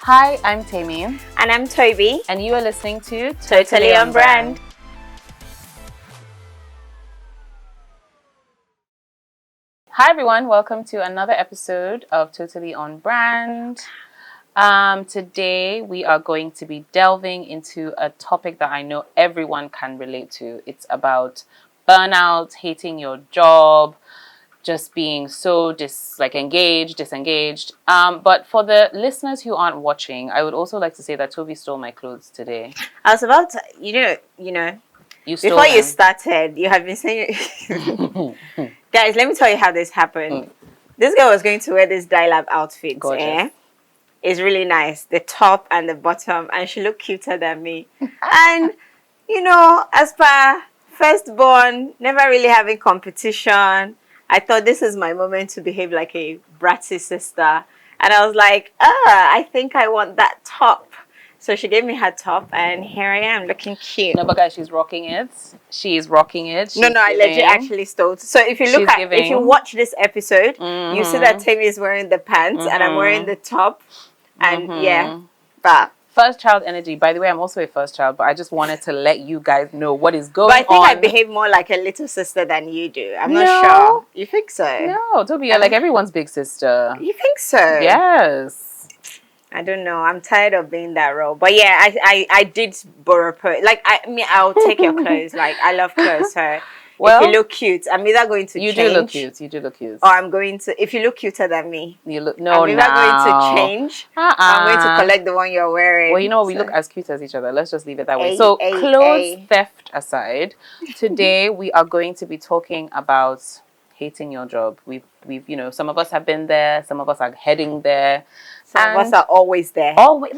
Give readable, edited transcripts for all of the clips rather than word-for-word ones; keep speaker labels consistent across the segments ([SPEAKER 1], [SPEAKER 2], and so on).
[SPEAKER 1] Hi, I'm Temi.
[SPEAKER 2] And I'm Tobi.
[SPEAKER 1] And you are listening to
[SPEAKER 2] Totally on Brand.
[SPEAKER 1] Hi everyone, welcome to another episode of Totally on Brand. Today we are going to be delving into a topic that I know everyone can relate to. It's about burnout, hating your job, just being so disengaged. But for the listeners who aren't watching, I would also like to say that Tobi stole my clothes today.
[SPEAKER 2] I was about to, before you started, you have been saying, guys, let me tell you how this happened. This girl was going to wear this dye-lab outfit.
[SPEAKER 1] Gorgeous.
[SPEAKER 2] It's really nice, the top and the bottom, and she looked cuter than me. And, as per firstborn, never really having competition, I thought this is my moment to behave like a bratty sister. And I was like, I think I want that top. So she gave me her top, and here I am, looking cute.
[SPEAKER 1] No, but guys, she's rocking it. She's rocking it. She's
[SPEAKER 2] I legit actually stole. So if you look if you watch this episode, you see that Temi is wearing the pants, and I'm wearing the top. And but
[SPEAKER 1] first child energy. By the way, I'm also a first child, but I just wanted to let you guys know what is going on.
[SPEAKER 2] But I think I behave more like a little sister than you do. I'm not sure. You think so?
[SPEAKER 1] No, Tobi, you're like everyone's big sister.
[SPEAKER 2] You think so?
[SPEAKER 1] Yes.
[SPEAKER 2] I don't know. I'm tired of being that role. But yeah, I did borrow I'll take your clothes. Like, I love clothes. So if you look cute, I'm either going to change.
[SPEAKER 1] You do look cute.
[SPEAKER 2] Or I'm going to, if you look cuter than me.
[SPEAKER 1] I'm either
[SPEAKER 2] going to change. I'm going to collect the one you're wearing.
[SPEAKER 1] Well, you know what? We look as cute as each other. Let's just leave it that way. So clothes theft aside, today we are going to be talking about hating your job. We've some of us have been there. Some of us are heading there.
[SPEAKER 2] Some of us are always there.
[SPEAKER 1] Always,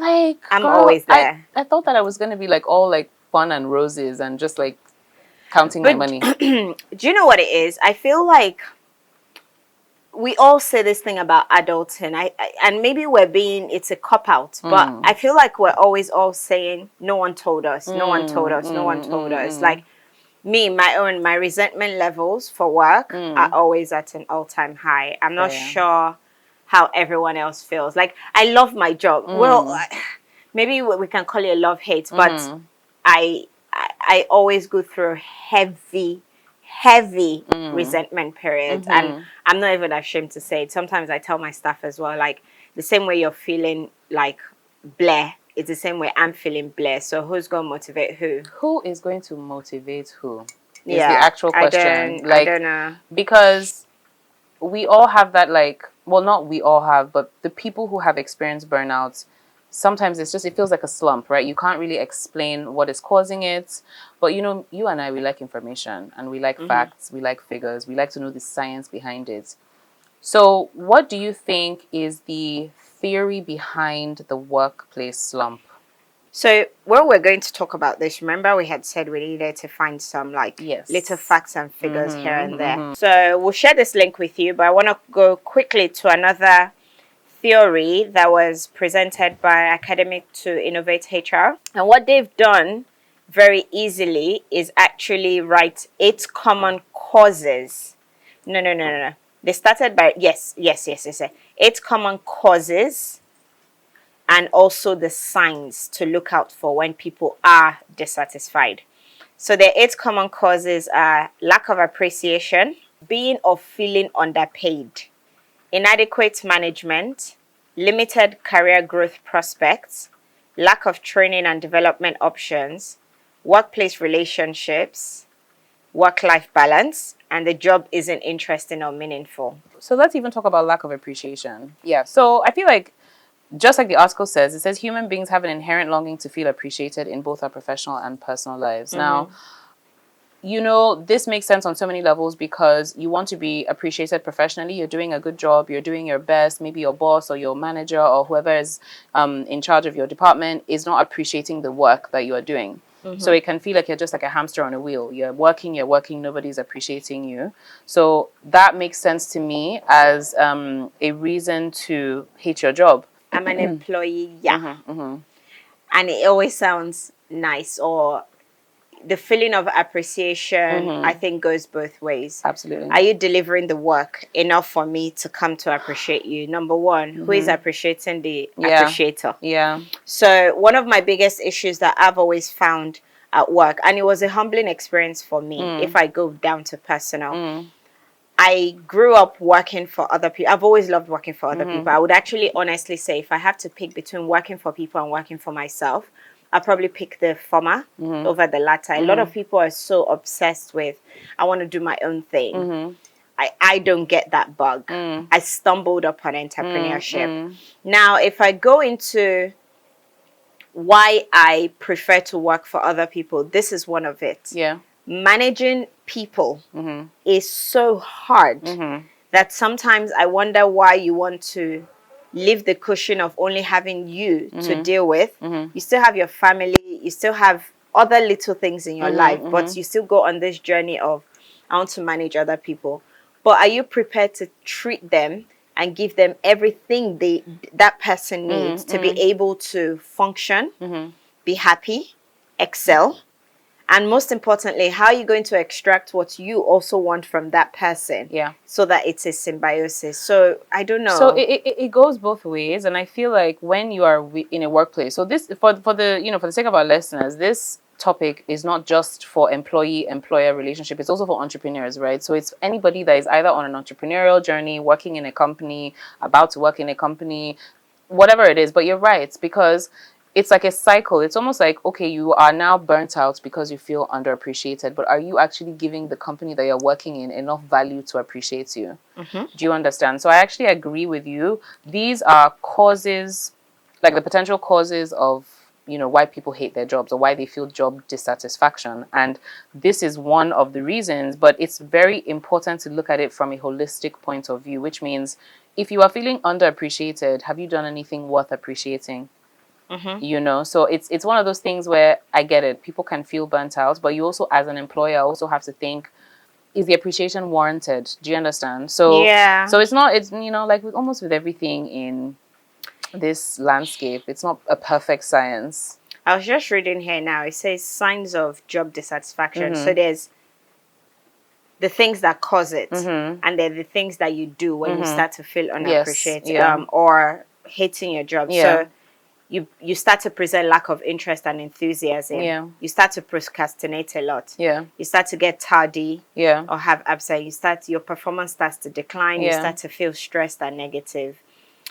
[SPEAKER 2] I'm always there.
[SPEAKER 1] I thought that I was going to be all fun and roses and just counting my money.
[SPEAKER 2] Do you know what it is? I feel like we all say this thing about adulting. And maybe it's a cop-out, but I feel like we're always all saying, no one told us, no one told us, no one told us. Like me, my resentment levels for work are always at an all-time high. I'm not sure how everyone else feels. Like, I love my job. Well, maybe we can call it a love-hate, but I always go through heavy resentment periods. And I'm not even ashamed to say it. Sometimes I tell my staff as well, like, the same way you're feeling like bleh, it's the same way I'm feeling bleh. So who's going to motivate who?
[SPEAKER 1] Who is going to motivate who? Is the actual question.
[SPEAKER 2] I don't know.
[SPEAKER 1] Because we all have that, well, not we all have, but the people who have experienced burnouts, sometimes it feels like a slump, right? You can't really explain what is causing it. But, you and I, we like information and we like facts, we like figures, we like to know the science behind it. So what do you think is the theory behind the workplace slump?
[SPEAKER 2] So when we're going to talk about this, remember we had said we needed to find some little facts and figures here and there. So we'll share this link with you, but I want to go quickly to another theory that was presented by Academic to Innovate HR. And what they've done very easily is actually write 8 common causes. No. They started by, yes. 8 common causes and also the signs to look out for when people are dissatisfied. So the 8 common causes are lack of appreciation, being or feeling underpaid, inadequate management, limited career growth prospects, lack of training and development options, workplace relationships, work-life balance, and the job isn't interesting or meaningful.
[SPEAKER 1] So let's even talk about lack of appreciation. Yeah. So I feel like, just like the article says, it says human beings have an inherent longing to feel appreciated in both our professional and personal lives. Now, this makes sense on so many levels because you want to be appreciated professionally. You're doing a good job. You're doing your best. Maybe your boss or your manager or whoever is in charge of your department is not appreciating the work that you are doing. So it can feel like you're just like a hamster on a wheel. You're working, nobody's appreciating you. So that makes sense to me as a reason to hate your job.
[SPEAKER 2] I'm an employee, and it always sounds nice, or the feeling of appreciation, I think, goes both ways.
[SPEAKER 1] Absolutely.
[SPEAKER 2] Are you delivering the work enough for me to come to appreciate you? Number one, who is appreciating the appreciator?
[SPEAKER 1] Yeah.
[SPEAKER 2] So one of my biggest issues that I've always found at work, and it was a humbling experience for me, if I go down to personal, I grew up working for other people. I've always loved working for other people. I would actually honestly say, if I have to pick between working for people and working for myself, I'll probably pick the former over the latter. A lot of people are so obsessed with, I want to do my own thing. I don't get that bug. I stumbled upon entrepreneurship. Now, if I go into why I prefer to work for other people, this is one of it.
[SPEAKER 1] Yeah.
[SPEAKER 2] Managing people is so hard that sometimes I wonder why you want to leave the cushion of only having you to deal with. You still have your family, you still have other little things in your life, but you still go on this journey of, I want to manage other people. But are you prepared to treat them and give them everything that person needs to be able to function, be happy, excel? And most importantly, how are you going to extract what you also want from that person?
[SPEAKER 1] Yeah.
[SPEAKER 2] So that it's a symbiosis. So I don't know.
[SPEAKER 1] So it goes both ways, and I feel like when you are in a workplace, so this for the for the sake of our listeners, this topic is not just for employee-employer relationship, it's also for entrepreneurs, right? So it's anybody that is either on an entrepreneurial journey, working in a company, about to work in a company, whatever it is. But you're right, because it's like a cycle. It's almost like, okay, you are now burnt out because you feel underappreciated, but are you actually giving the company that you're working in enough value to appreciate you? Do you understand? So I actually agree with you. These are causes, like the potential causes of, why people hate their jobs or why they feel job dissatisfaction. And this is one of the reasons, but it's very important to look at it from a holistic point of view, which means if you are feeling underappreciated, have you done anything worth appreciating? So it's one of those things where I get it. People can feel burnt out, but you also, as an employer, also have to think, is the appreciation warranted? Do you understand? So
[SPEAKER 2] yeah.
[SPEAKER 1] So it's not, it's like almost with everything in this landscape, it's not a perfect science.
[SPEAKER 2] I was just reading here now. It says signs of job dissatisfaction. So there's the things that cause it, and then the things that you do when you start to feel unappreciated, or hating your job. So you start to present lack of interest and enthusiasm. You start to procrastinate a lot. You start to get tardy. Or have absent. Your performance starts to decline. You start to feel stressed and negative.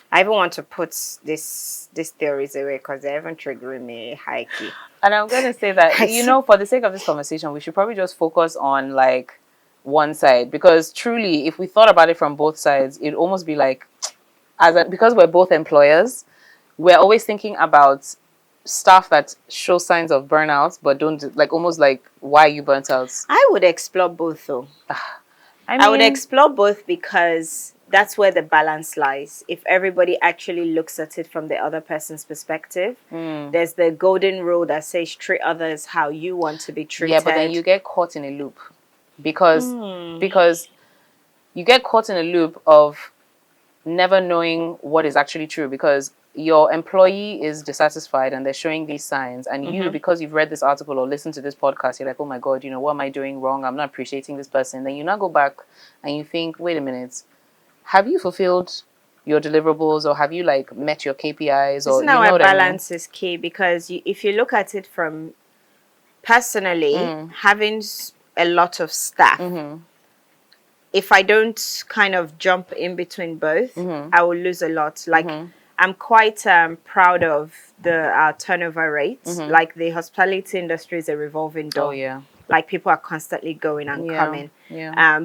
[SPEAKER 2] I even want to put these theories away because they haven't triggered me high key.
[SPEAKER 1] And I'm going to say that, for the sake of this conversation, we should probably just focus on like one side, because truly, if we thought about it from both sides, it'd almost be like, because we're both employers, we're always thinking about staff that show signs of burnout, but don't, like, almost like, why are you burnt out?
[SPEAKER 2] I would explore both though. I would explore both because that's where the balance lies. If everybody actually looks at it from the other person's perspective, there's the golden rule that says treat others how you want to be treated.
[SPEAKER 1] Yeah, but then you get caught in a loop because you get caught in a loop of never knowing what is actually true, because your employee is dissatisfied and they're showing these signs, and you, because you've read this article or listened to this podcast, you're like, oh my God, what am I doing wrong? I'm not appreciating this person. Then you now go back and you think, wait a minute, have you fulfilled your deliverables, or have you like met your KPIs? Or
[SPEAKER 2] now a balance is key, because if you look at it from personally, having a lot of staff, if I don't kind of jump in between both, I will lose a lot. Like I'm quite proud of the turnover rates. Like the hospitality industry is a revolving door.
[SPEAKER 1] Oh yeah.
[SPEAKER 2] Like people are constantly going and coming.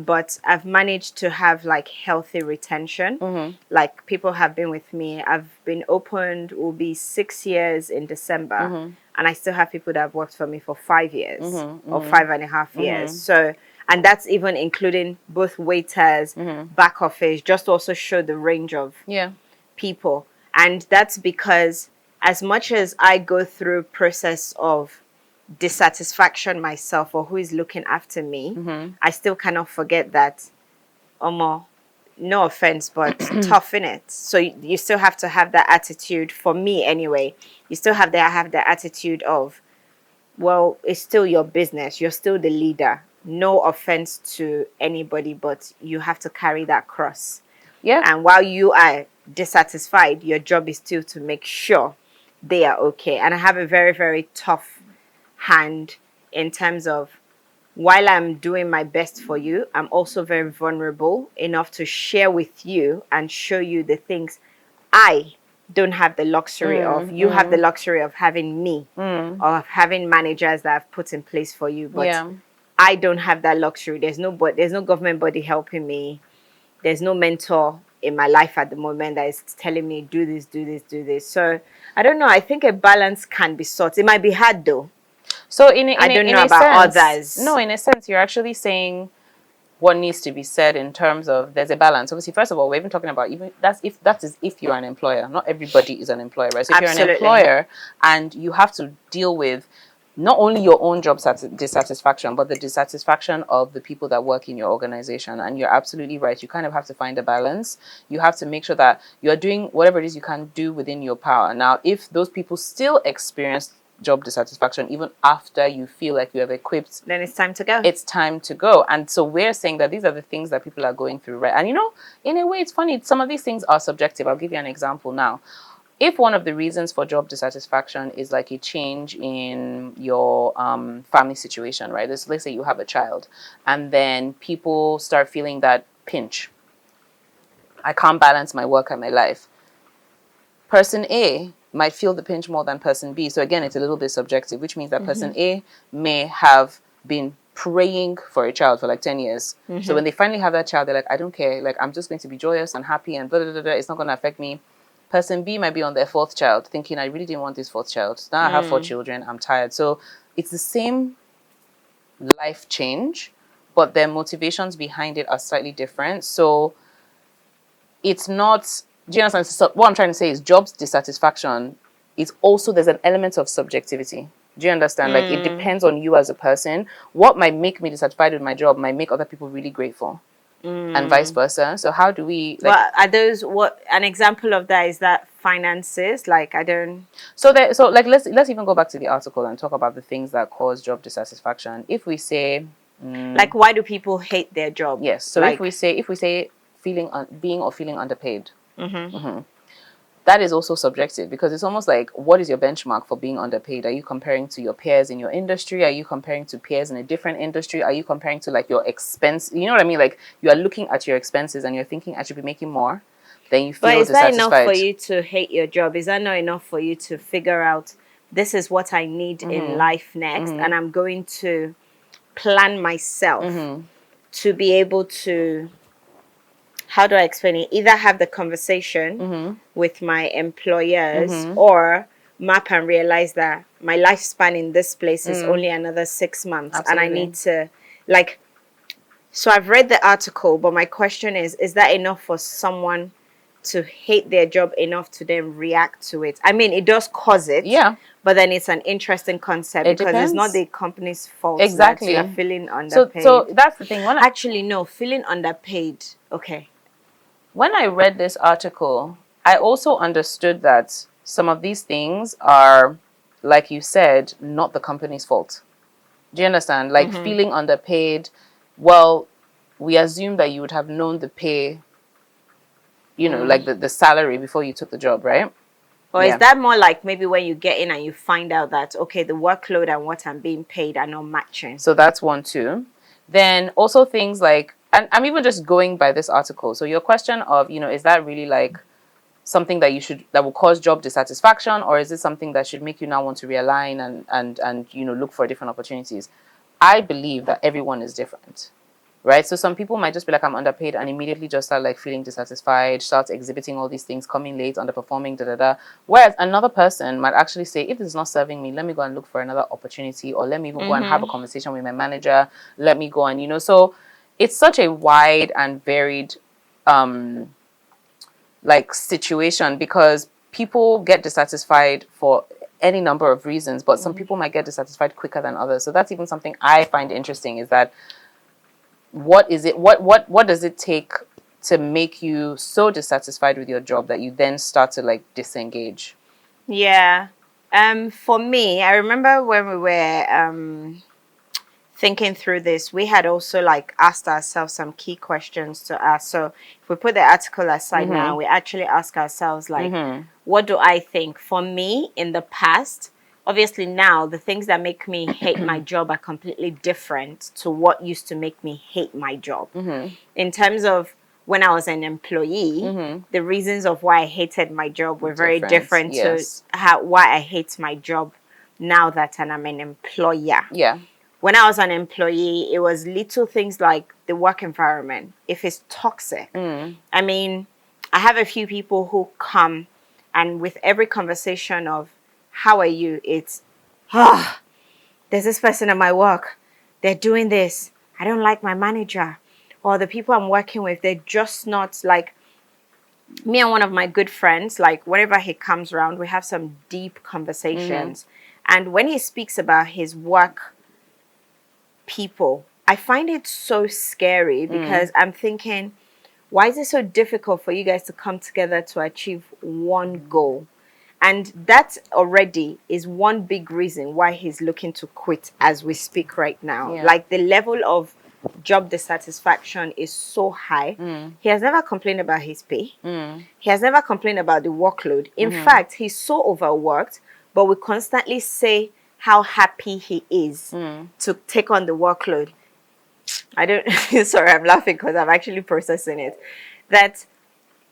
[SPEAKER 2] But I've managed to have like healthy retention. Like people have been with me. I've been opened, will be 6 years in December. And I still have people that have worked for me for 5 years or 5.5 years. So, and that's even including both waiters, back office, just to also show the range of people. And that's because as much as I go through process of dissatisfaction myself, or who is looking after me, I still cannot forget that, no offense, but tough in it. So you still have to have that attitude, for me anyway. You still have to have the attitude of, well, it's still your business. You're still the leader. No offense to anybody, but you have to carry that cross.
[SPEAKER 1] Yeah.
[SPEAKER 2] And while you are dissatisfied, your job is still to make sure they are okay. And I have a very, very tough hand in terms of, while I'm doing my best for you, I'm also very vulnerable enough to share with you and show you the things I don't have the luxury of. You have the luxury of having me, or of having managers that I've put in place for you. But I don't have that luxury. There's no government body helping me. There's no mentor in my life at the moment that is telling me, do this, do this, do this. So I don't know. I think a balance can be sought. It might be hard though.
[SPEAKER 1] So I don't know about
[SPEAKER 2] others.
[SPEAKER 1] No, in a sense, you're actually saying what needs to be said in terms of there's a balance. Obviously, first of all, we're even talking about if you're an employer. Not everybody is an employer, right? So if you're an employer and you have to deal with not only your own job dissatisfaction, but the dissatisfaction of the people that work in your organization. And you're absolutely right. You kind of have to find a balance. You have to make sure that you're doing whatever it is you can do within your power. Now, if those people still experience job dissatisfaction even after you feel like you have equipped,
[SPEAKER 2] then it's time to go.
[SPEAKER 1] It's time to go. And so we're saying that these are the things that people are going through, right? And in a way, it's funny. Some of these things are subjective. I'll give you an example now. If one of the reasons for job dissatisfaction is like a change in your family situation, right? Let's say you have a child, and then people start feeling that pinch. I can't balance my work and my life. Person A might feel the pinch more than person B. So again, it's a little bit subjective, which means that person A may have been praying for a child for like 10 years. So when they finally have that child, they're like, I don't care. Like, I'm just going to be joyous and happy and blah, blah, blah, blah. It's not going to affect me. Person B might be on their fourth child thinking, I really didn't want this fourth child. Now I have 4 children. I'm tired. So it's the same life change, but their motivations behind it are slightly different. So it's not... Do you understand? So what I'm trying to say is job dissatisfaction is also, there's an element of subjectivity. Do you understand? Like, it depends on you as a person. What might make me dissatisfied with my job might make other people really grateful. And vice versa. So how do we...
[SPEAKER 2] Like, well, are those... What an example of that is that finances? Like, I don't...
[SPEAKER 1] So let's even go back to the article and talk about the things that cause job dissatisfaction. If we say...
[SPEAKER 2] like, why do people hate their job?
[SPEAKER 1] Yes. So like, if we say feeling underpaid... that is also subjective, because it's almost like, what is your benchmark for being underpaid? Are you comparing to your peers in your industry? Are you comparing to peers in a different industry? Are you comparing to like your expense? You know what I mean? Like, you are looking at your expenses and you're thinking, I should be making more. Then you feel dissatisfied.
[SPEAKER 2] But is that enough for you to hate your job? Is that not enough for you to figure out, this is what I need in life next, and I'm going to plan myself to be able to... How do I explain it? Either have the conversation with my employers, or map and realize that my lifespan in this place is only another 6 months. Absolutely. And I need to, like... So I've read the article, but my question is that enough for someone to hate their job enough to then react to it? I mean, it does cause it. Yeah. But then it's an interesting concept, because it's not the company's fault. Exactly. That you're feeling underpaid.
[SPEAKER 1] So that's the thing.
[SPEAKER 2] Actually, no, feeling underpaid. Okay.
[SPEAKER 1] When I read this article, I also understood that some of these things are, like you said, not the company's fault. Do you understand? Like, feeling underpaid, well, we assume that you would have known the pay, like the salary before you took the job, right?
[SPEAKER 2] Or is that more like maybe when you get in and you find out that, okay, the workload and what I'm being paid are not matching?
[SPEAKER 1] So that's one too. Then also things like... And I'm even just going by this article. So your question of, is that really like something that that will cause job dissatisfaction, or is it something that should make you now want to realign and look for different opportunities? I believe that everyone is different, right? So some people might just be like, I'm underpaid, and immediately just start like feeling dissatisfied, start exhibiting all these things, coming late, underperforming, Whereas another person might actually say, if this is not serving me, let me go and look for another opportunity, or let me even go and have a conversation with my manager. Let me go and, so... It's such a wide and varied situation, because people get dissatisfied for any number of reasons, but some people might get dissatisfied quicker than others. So that's even something I find interesting, is that what does it take to make you so dissatisfied with your job that you then start to like disengage?
[SPEAKER 2] Yeah. For me, I remember when we were thinking through this, we had also like asked ourselves some key questions to ask. So if we put the article aside now, we actually ask ourselves like, what do I think? For me, in the past, obviously now the things that make me hate my job are completely different to what used to make me hate my job. In terms of when I was an employee, the reasons of why I hated my job were very different to why I hate my job now that I'm an employer.
[SPEAKER 1] Yeah.
[SPEAKER 2] When I was an employee, it was little things like the work environment. If it's toxic, I mean, I have a few people who come, and with every conversation of, how are you? It's, there's this person at my work. They're doing this. I don't like my manager. Or the people I'm working with, they're just not like, me and one of my good friends, like whenever he comes around, we have some deep conversations. And when he speaks about his work people, I find it so scary because I'm thinking, why is it so difficult for you guys to come together to achieve one goal? And that already is one big reason why he's looking to quit as we speak right now. Like the level of job dissatisfaction is so high. He has never complained about his pay. He has never complained about the workload. In fact, he's so overworked, but we constantly say how happy he is to take on the workload. I don't, sorry, I'm laughing because I'm actually processing it. That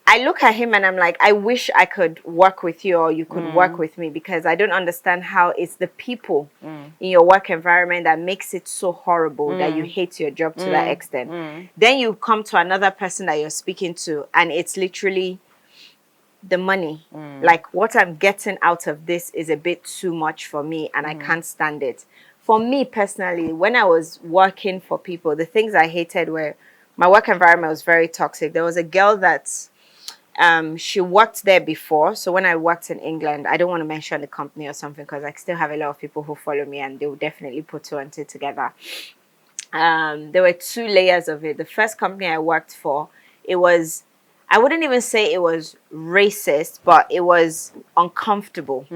[SPEAKER 2] I look at him and I'm like, I wish I could work with you or you could work with me, because I don't understand how it's the people in your work environment that makes it so horrible that you hate your job to that extent. Then you come to another person that you're speaking to and it's literally the money. Like, what I'm getting out of this is a bit too much for me and I can't stand it. For me personally, when I was working for people, the things I hated were, my work environment was very toxic. There was a girl that she worked there before. So when I worked in England, I don't want to mention the company or something because I still have a lot of people who follow me and they will definitely put two and two together. There were two layers of it. The first company I worked for, it was, I wouldn't even say it was racist, but it was uncomfortable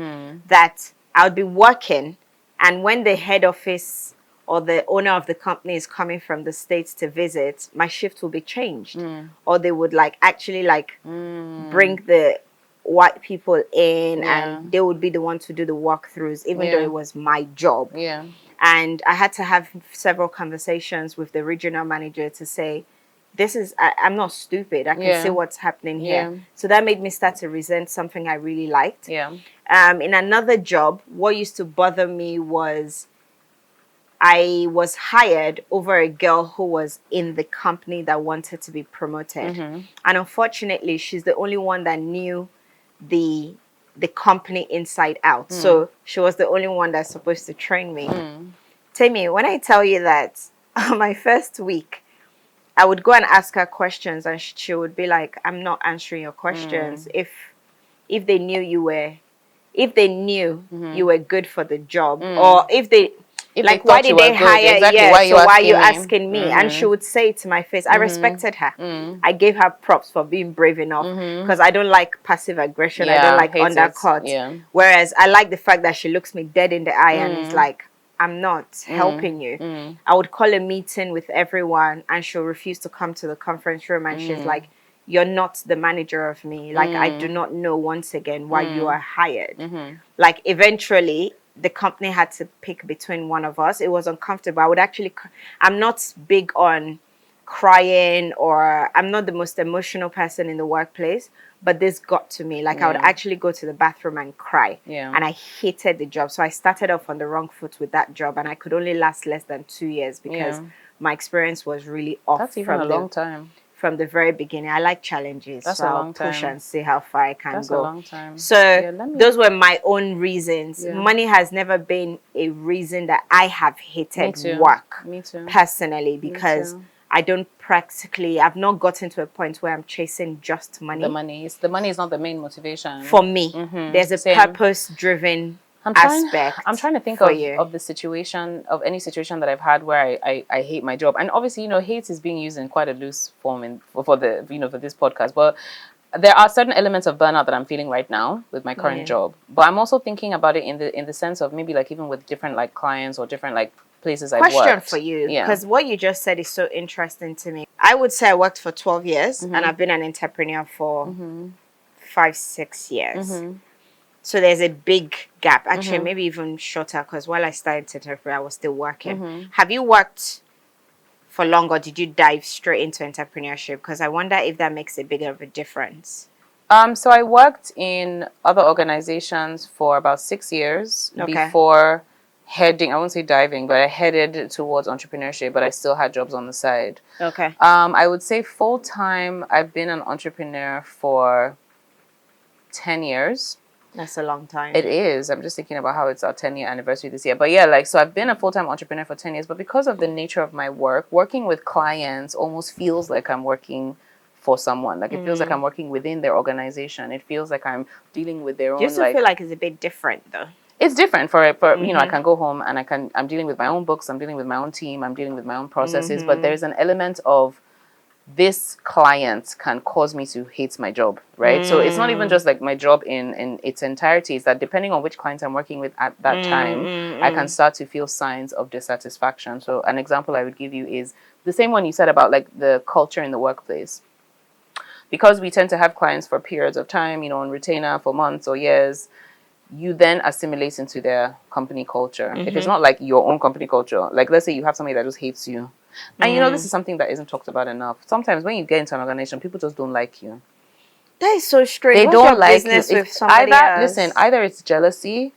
[SPEAKER 2] that I would be working, and when the head office or the owner of the company is coming from the States to visit, my shift will be changed. Or they would like actually like bring the white people in and they would be the one to do the walkthroughs, even though it was my job. And I had to have several conversations with the regional manager to say, this is, I'm not stupid. I can see what's happening here. So that made me start to resent something I really liked. In another job, what used to bother me was I was hired over a girl who was in the company that wanted to be promoted. And unfortunately, she's the only one that knew the company inside out. So she was the only one that's supposed to train me. Temi, when I tell you that my first week, I would go and ask her questions and she would be like, I'm not answering your questions. If they knew you were, you were good for the job, or if like, why did they hire? Exactly. So why are you asking me? And she would say it to my face. I respected her. I gave her props for being brave enough, because I don't like passive aggression. I don't like undercut. Whereas I like the fact that she looks me dead in the eye and is like, I'm not helping you. I would call a meeting with everyone and she'll refuse to come to the conference room and she's like, you're not the manager of me. Like, I do not know, once again, why you are hired. Like, eventually, the company had to pick between one of us. It was uncomfortable. I would actually, I'm not big on crying, or I'm not the most emotional person in the workplace, but this got to me. Like, I would actually go to the bathroom and cry. And I hated the job. So I started off on the wrong foot with that job, and I could only last less than 2 years because my experience was really off.
[SPEAKER 1] That's even a long time.
[SPEAKER 2] From the very beginning. I like challenges.
[SPEAKER 1] That's
[SPEAKER 2] so
[SPEAKER 1] a long time.
[SPEAKER 2] I'll push and see how far I can go.
[SPEAKER 1] That's a long time.
[SPEAKER 2] So those were my own reasons. Money has never been a reason that I have hated work.
[SPEAKER 1] Me too.
[SPEAKER 2] Personally, because I don't practically, I've not gotten to a point where I'm chasing just money.
[SPEAKER 1] The money is not the main motivation.
[SPEAKER 2] For me, there's a purpose-driven aspect.
[SPEAKER 1] I'm trying to think of the situation, of any situation that I've had where I hate my job. And obviously, hate is being used in quite a loose form for the, for this podcast. But there are certain elements of burnout that I'm feeling right now with my current job, but I'm also thinking about it in the sense of maybe like even with different like clients or different like places I've worked.
[SPEAKER 2] Question for you, because what you just said is so interesting to me. I would say I worked for 12 years and I've been an entrepreneur for 5-6 years. So there's a big gap, actually maybe even shorter, because while I started entrepreneur I was still working. Have you worked for long, or did you dive straight into entrepreneurship? Because I wonder if that makes a bigger of a difference.
[SPEAKER 1] So I worked in other organizations for about 6 years before heading, I won't say diving, but I headed towards entrepreneurship, but I still had jobs on the side. I would say full time, I've been an entrepreneur for 10 years.
[SPEAKER 2] That's a long time.
[SPEAKER 1] It is. I'm just thinking about how it's our 10-year anniversary this year. But yeah, like, so I've been a full-time entrepreneur for 10 years, but because of the nature of my work, working with clients almost feels like I'm working for someone. Like, it feels like I'm working within their organization. It feels like I'm dealing with their own,
[SPEAKER 2] you also feel like it's a bit different, though.
[SPEAKER 1] It's different for you know, I can go home and I'm dealing with my own books, I'm dealing with my own team, I'm dealing with my own processes, but there's an element of this client can cause me to hate my job, right? So it's not even just like my job in its entirety. It's that depending on which client I'm working with at that time, I can start to feel signs of dissatisfaction. So an example I would give you is the same one you said about like the culture in the workplace. Because we tend to have clients for periods of time, you know, on retainer for months or years, you then assimilate into their company culture. If it's not like your own company culture, like let's say you have somebody that just hates you. And you know, this is something that isn't talked about enough. Sometimes when you get into an organization, people just don't like you.
[SPEAKER 2] That is so strange.
[SPEAKER 1] They don't like you.
[SPEAKER 2] With somebody else?
[SPEAKER 1] Listen, either it's jealousy,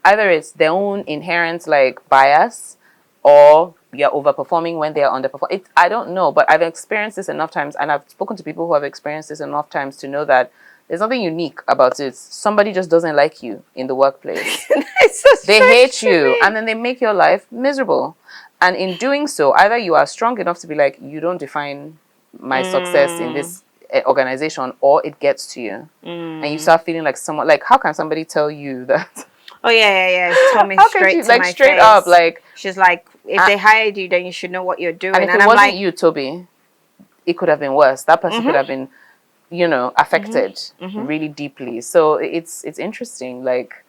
[SPEAKER 1] either it's their own inherent like bias, or you're overperforming when they're underperforming. I don't know, but I've experienced this enough times, and I've spoken to people who have experienced this enough times to know that there's nothing unique about it. Somebody just doesn't like you in the workplace. They hate you, and then they make your life miserable. And in doing so, either you are strong enough to be like, you don't define my success in this organization, or it gets to you. And you start feeling like someone, like, how can somebody tell you that?
[SPEAKER 2] Oh, yeah. Tell me straight to
[SPEAKER 1] like
[SPEAKER 2] my
[SPEAKER 1] straight
[SPEAKER 2] face.
[SPEAKER 1] Up, like.
[SPEAKER 2] She's like, if they hired you, then you should know what you're doing.
[SPEAKER 1] And if it wasn't you, Tobi, it could have been worse. That person could have been, you know, affected really deeply. So it's interesting. Like,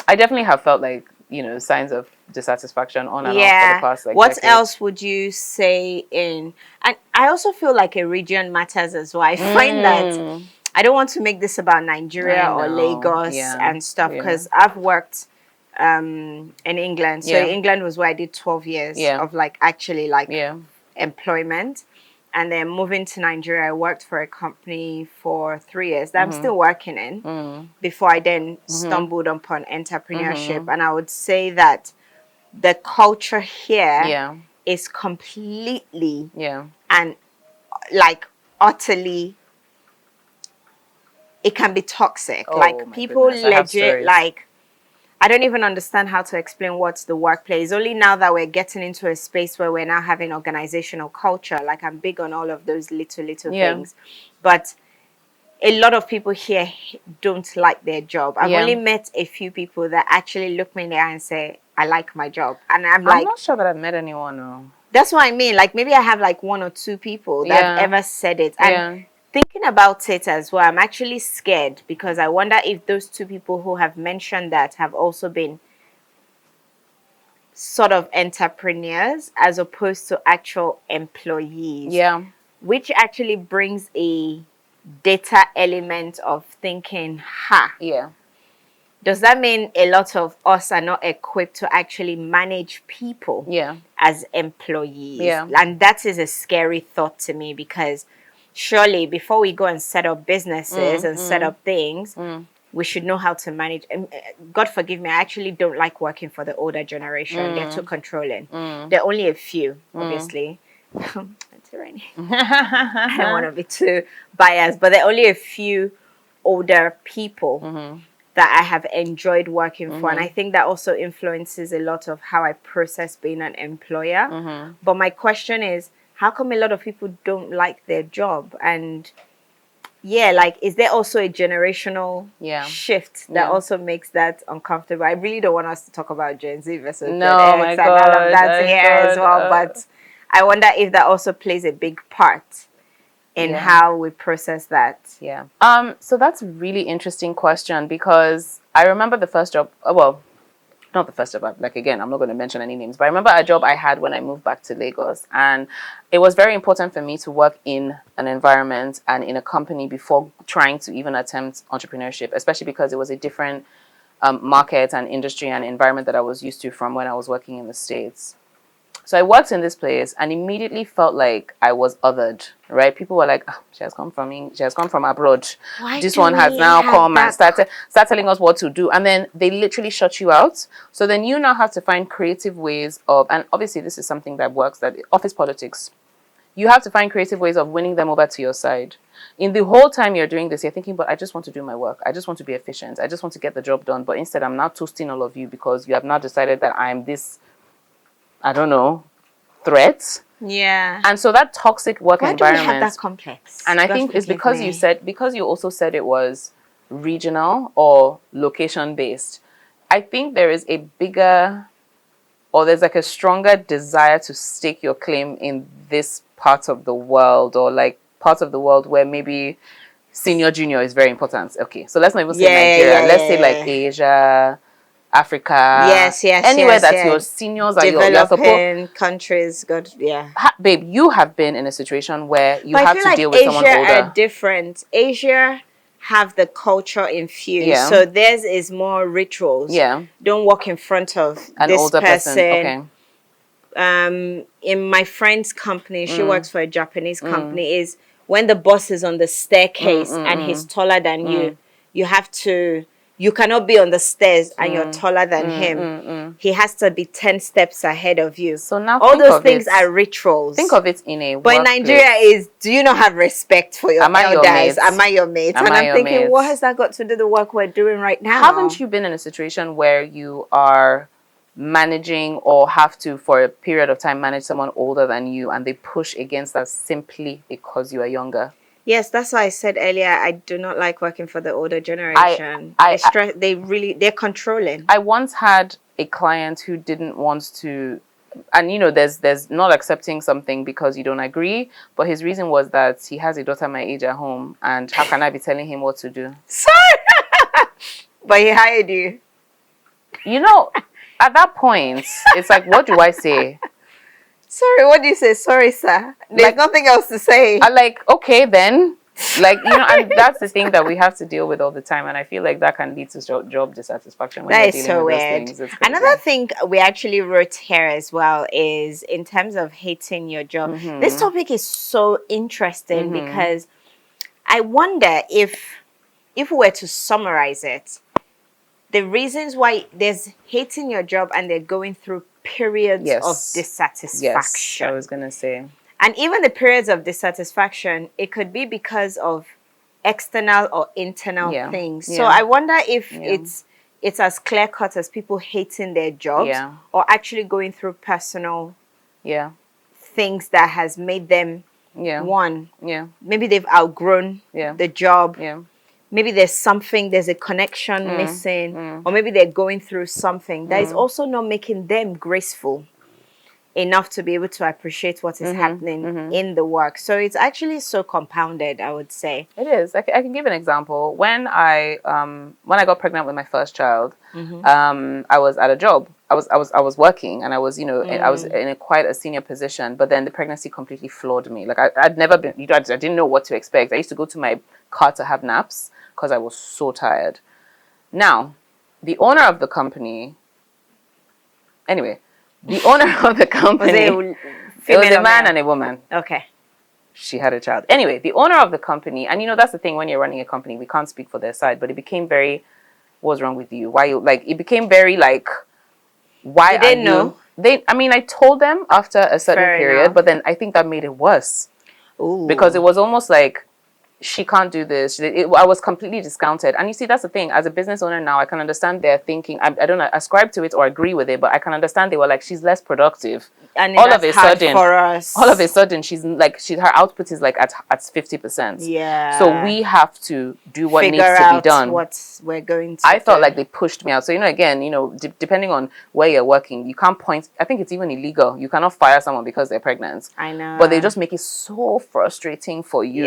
[SPEAKER 1] I definitely have felt like, you know, signs of dissatisfaction on and off for the past like
[SPEAKER 2] what
[SPEAKER 1] decade.
[SPEAKER 2] else would you say and I also feel like a region matters as well. I find that I don't want to make this about Nigeria or Lagos and stuff, because I've worked in England. So England was where I did 12 years of like actually like employment. And then moving to Nigeria, I worked for a company for 3 years that I'm still working in before I then stumbled upon entrepreneurship. And I would say that the culture here is completely and like utterly, it can be toxic. Like people legit, like, I don't even understand how to explain what's the workplace. Only now that we're getting into a space where we're now having organizational culture. Like, I'm big on all of those little things. But a lot of people here don't like their job. I've only met a few people that actually look me in the eye and say, I like my job. And I'm like,
[SPEAKER 1] not sure that I've met anyone. No.
[SPEAKER 2] That's what I mean. Like, maybe I have like 1 or 2 people that have ever said it. And thinking about it as well, I'm actually scared, because I wonder if those 2 people who have mentioned that have also been sort of entrepreneurs as opposed to actual employees. Which actually brings a data element of thinking, does that mean a lot of us are not equipped to actually manage people as employees? And that is a scary thought to me, because surely before we go and set up businesses and set up things, we should know how to manage. God forgive me, I actually don't like working for the older generation. They're too controlling. There are only a few, obviously. I don't want to be too biased, but there are only a few older people that I have enjoyed working for. And I think that also influences a lot of how I process being an employer. But my question is, how come a lot of people don't like their job? And like, is there also a generational shift that also makes that uncomfortable? I really don't want us to talk about Gen Z versus Gen X and all of that here as well. But I wonder if that also plays a big part in how we process that?
[SPEAKER 1] Yeah. So that's a really interesting question, because I remember the first job, not the first job, like, again, I'm not going to mention any names, but I remember a job I had when I moved back to Lagos, and it was very important for me to work in an environment and in a company before trying to even attempt entrepreneurship, especially because it was a different market and industry and environment that I was used to from when I was working in the States. So I worked in this place and immediately felt like I was othered, right? People were like, oh, she has come from abroad. This one has now come and start telling us what to do. And then they literally shut you out. So then you now have to find creative ways of, and obviously this is something that works, that office politics. You have to find creative ways of winning them over to your side. In the whole time you're doing this, you're thinking, but I just want to do my work. I just want to be efficient. I just want to get the job done. But instead, I'm now toasting all of you because you have now decided that I'm this, I don't know, threat.
[SPEAKER 2] Yeah.
[SPEAKER 1] And so that toxic work environment.
[SPEAKER 2] Why do we have that complex?
[SPEAKER 1] And I think it's because you also said it was regional or location based. I think there is a bigger, or there's like a stronger desire to stake your claim in this part of the world, or like parts of the world where maybe senior junior is very important. Okay, so let's not even say Nigeria. Let's say like Asia, Africa, anywhere that your seniors are
[SPEAKER 2] developing countries. Good,
[SPEAKER 1] babe, you have been in a situation where you have to deal with someone older.
[SPEAKER 2] Asia are different. Asia have the culture infused, so theirs is more rituals. Don't walk in front of
[SPEAKER 1] an older person.
[SPEAKER 2] Okay. In my friend's company, she works for a Japanese company. Is when the boss is on the staircase and he's taller than you, you cannot be on the stairs and you're taller than him. He has to be 10 steps ahead of you.
[SPEAKER 1] So now
[SPEAKER 2] all those things are rituals.
[SPEAKER 1] Think of it in a
[SPEAKER 2] But in Nigeria do you not have respect for your elders? Am I your mate? And I'm thinking, what has that got to do with the work we're doing right now?
[SPEAKER 1] Haven't you been in a situation where you are managing or have to, for a period of time, manage someone older than you and they push against that simply because you are younger?
[SPEAKER 2] Yes, that's why I said earlier, I do not like working for the older generation. They're controlling.
[SPEAKER 1] I once had a client who didn't want to, and there's not accepting something because you don't agree, but his reason was that he has a daughter my age at home, and how can I be telling him what to do?
[SPEAKER 2] Sorry! But he hired you.
[SPEAKER 1] At that point, it's like, what do I say?
[SPEAKER 2] Sorry, what do you say? Sorry, sir. There's nothing else to say.
[SPEAKER 1] I'm like, okay, then. And that's the thing that we have to deal with all the time. And I feel like that can lead to job dissatisfaction. When
[SPEAKER 2] that is so weird. Another thing we actually wrote here as well is in terms of hating your job. This topic is so interesting because I wonder if we were to summarize it, the reasons why there's hating your job and they're going through periods of dissatisfaction.
[SPEAKER 1] Yes, I was going to say.
[SPEAKER 2] And even the periods of dissatisfaction, it could be because of external or internal things. So I wonder if it's as clear-cut as people hating their jobs or actually going through personal things that has made them maybe they've outgrown the job. Maybe there's a connection missing, or maybe they're going through something that is also not making them graceful enough to be able to appreciate what is happening in the work. So it's actually so compounded, I would say.
[SPEAKER 1] It is. I can give an example. When I got pregnant with my first child, I was at a job. I was working, and I was I was in quite a senior position. But then the pregnancy completely floored me. Like I'd never been. I didn't know what to expect. I used to go to my car to have naps because I was so tired. Now, the owner of the company. Anyway, the owner of the company. It was a man and a woman.
[SPEAKER 2] Okay.
[SPEAKER 1] She had a child. Anyway, the owner of the company, and that's the thing when you're running a company, we can't speak for their side, but it became very, what's wrong with you? Why you it became very like, why
[SPEAKER 2] you didn't know?
[SPEAKER 1] I told them after a certain period, but then I think that made it worse.
[SPEAKER 2] Ooh.
[SPEAKER 1] Because it was almost like she can't do this. I was completely discounted. And you see, that's the thing. As a business owner now, I can understand their thinking. I don't ascribe to it or agree with it, but I can understand they were like, she's less productive.
[SPEAKER 2] And all of a sudden, for us,
[SPEAKER 1] all of a sudden, her output is like at 50%.
[SPEAKER 2] Yeah.
[SPEAKER 1] So we have to do what needs to be done.
[SPEAKER 2] What we're going to.
[SPEAKER 1] I felt like they pushed me out. So again, depending on where you're working, you can't point. I think it's even illegal. You cannot fire someone because they're pregnant.
[SPEAKER 2] I know.
[SPEAKER 1] But they just make it so frustrating for you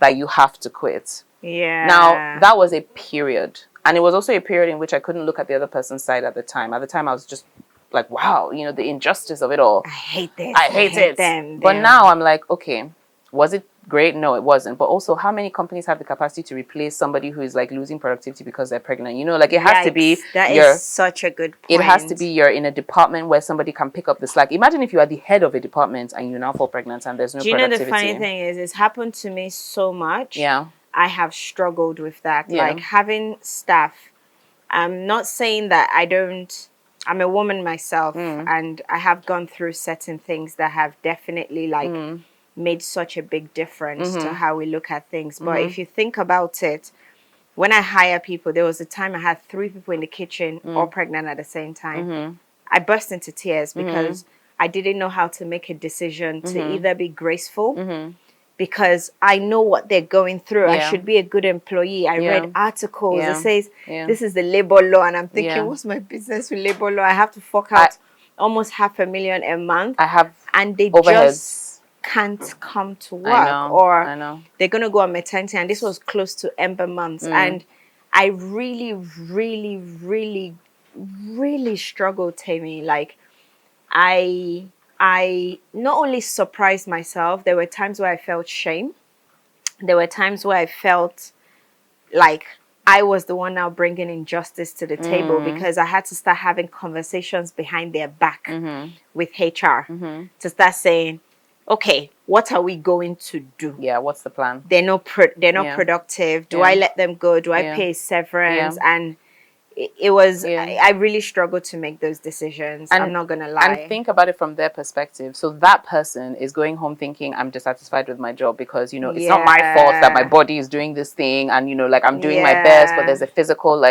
[SPEAKER 1] that you have to quit.
[SPEAKER 2] Yeah.
[SPEAKER 1] Now that was a period, and it was also a period in which I couldn't look at the other person's side at the time. At the time, I was just like, wow, the injustice of it all.
[SPEAKER 2] I hate this.
[SPEAKER 1] I hate it. Them. But now I'm like, okay, was it great? No, it wasn't. But also, how many companies have the capacity to replace somebody who is like losing productivity because they're pregnant? It has to be.
[SPEAKER 2] That is such a good point.
[SPEAKER 1] It has to be you're in a department where somebody can pick up the slack. Imagine if you are the head of a department and you now fall pregnant and there's no productivity.
[SPEAKER 2] Do you know the funny thing is, it's happened to me so much.
[SPEAKER 1] Yeah.
[SPEAKER 2] I have struggled with that. Yeah. Like having staff. I'm not saying that I'm a woman myself, and I have gone through certain things that have definitely made such a big difference to how we look at things. But if you think about it, when I hire people, there was a time I had 3 people in the kitchen all pregnant at the same time. I burst into tears because I didn't know how to make a decision to either be graceful, because I know what they're going through. I should be a good employee. I read articles that says this is the labor law, and I'm thinking, what's my business with labor law? I have to fork out almost $500,000 a month. And they just can't come to work, I know. They're gonna go on maternity, and this was close to Ember months, and I really, really, really, really struggled, Temi. Like I not only surprised myself, there were times where I felt shame. There were times where I felt like I was the one now bringing injustice to the table, because I had to start having conversations behind their back with HR to start saying, okay, what are we going to do?
[SPEAKER 1] Yeah, what's the plan?
[SPEAKER 2] They're not productive. Do I let them go? Do I pay severance? And it was, I really struggled to make those decisions. And, I'm not going to lie.
[SPEAKER 1] And think about it from their perspective. So that person is going home thinking, I'm dissatisfied with my job because, it's not my fault that my body is doing this thing. And, I'm doing my best, but there's a physical,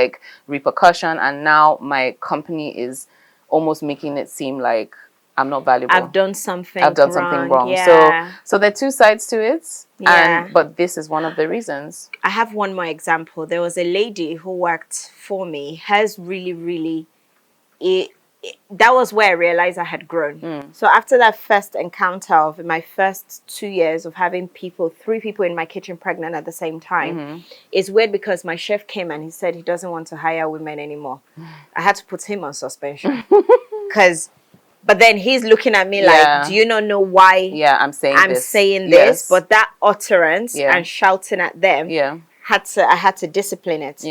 [SPEAKER 1] repercussion. And now my company is almost making it seem like I'm not valuable.
[SPEAKER 2] I've done something wrong.
[SPEAKER 1] Yeah. So there are 2 sides to it. But this is one of the reasons.
[SPEAKER 2] I have one more example. There was a lady who worked for me. Hers really, that was where I realized I had grown. So after that first encounter of my first 2 years of having 3 people in my kitchen pregnant at the same time, it's weird because my chef came and he said he doesn't want to hire women anymore. I had to put him on suspension but then he's looking at me like, do you not know why I'm saying this? But that utterance and shouting at them, I had to discipline it.